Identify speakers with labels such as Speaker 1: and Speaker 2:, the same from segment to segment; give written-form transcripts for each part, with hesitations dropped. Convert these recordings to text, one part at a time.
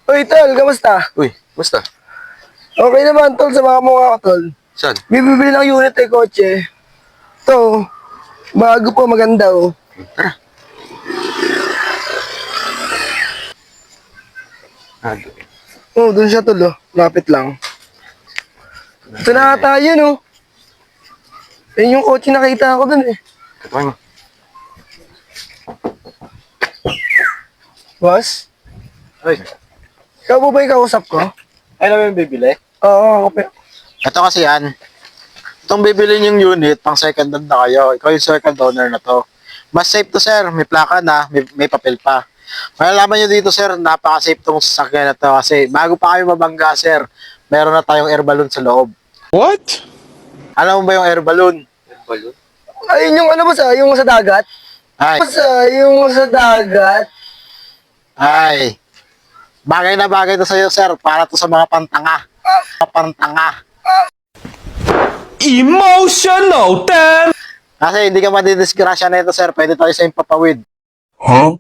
Speaker 1: Uy, tol, kamusta?
Speaker 2: Uy, basta.
Speaker 1: Okay naman, tol, sa mga mukha ko, tol.
Speaker 2: Saan?
Speaker 1: Bibili ng unit ay kotse. Ito, bago po, maganda, oh.
Speaker 2: Tara.
Speaker 1: Oh, dun siya, tol, oh. Lapit lang. Ito na tayo, no? Ayun yung kotse nakita ko dun, eh.
Speaker 2: Katuwang mo.
Speaker 1: Boss?
Speaker 2: Uy.
Speaker 1: Ikaw po ba yung kausap ko?
Speaker 2: Ay namin bibili?
Speaker 1: Oo, ako pa.
Speaker 2: Ito kasi yan. Itong bibili yung unit, pang second hand na kayo. Ikaw yung second owner na to. Mas safe to, sir. May plaka na, may papel pa. Malalaman nyo dito, sir, napaka-safe tong sasakyan na to. Kasi bago pa kayo mabangga, sir, meron na tayong air balloon sa loob.
Speaker 3: What?
Speaker 2: Alam mo ba yung air balloon? Air balloon?
Speaker 1: Ayun yung ano, boss, yung sa dagat.
Speaker 2: Ay,
Speaker 1: Boss, yung sa dagat.
Speaker 2: ay. Bagay na bagay to sa'yo, sir. Para to sa mga pantanga. Pantanga.
Speaker 3: Emotional, damn!
Speaker 2: Kasi hindi ka madidisgrasya na ito, sir. Pwede tayo sa impapawid.
Speaker 3: Huh?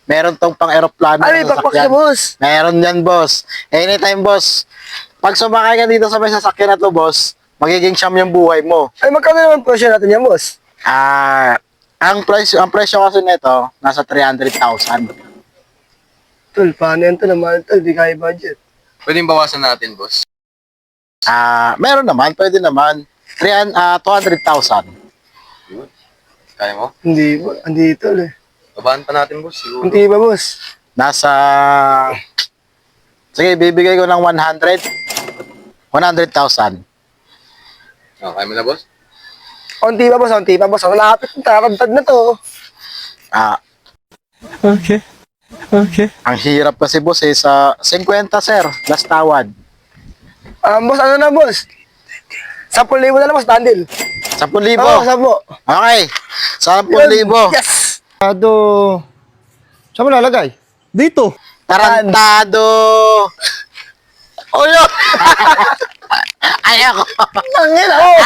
Speaker 2: Meron tong pang aeroplano
Speaker 1: Ay,
Speaker 2: na
Speaker 1: bakbak
Speaker 2: sasakyan.
Speaker 1: siya, boss.
Speaker 2: Meron yan, boss. Anytime, boss. Pag sumakay ka dito sa may sasakyan na to, boss, magiging siyam yung buhay mo.
Speaker 1: Ay, magkano naman po siya natin yan, boss?
Speaker 2: Ang presyo kasi nito, nasa 300,000.
Speaker 1: Tol, paano yan, tol? Naman, tol, di kaya budget.
Speaker 4: Pwedeng bawasan natin, boss.
Speaker 2: Meron naman, pwede naman. 200,000.
Speaker 4: Kaya mo?
Speaker 1: Hindi, tol, eh.
Speaker 4: Babaan pa natin, boss. Siguro.
Speaker 1: Hindi ba, boss?
Speaker 2: Nasa... Sige, bibigay ko ng 100,000.
Speaker 4: Kaya mo na, boss?
Speaker 1: Unti pa, boss, unti pa, boss. Ang lapit, tarantad na to.
Speaker 3: Okay. Okay.
Speaker 2: Ang hirap kasi, boss, sa 50, sir. Last tawad.
Speaker 1: Boss, ano na, boss? 10,000 na lang, boss, dandil.
Speaker 2: 10,000.
Speaker 1: Oo, 10.
Speaker 2: Okay. 10,000.
Speaker 1: Yes!
Speaker 3: Saan mo lalagay? Dito.
Speaker 2: Tarantado. Oh, yun. Ayoko.
Speaker 1: Tangin, oh!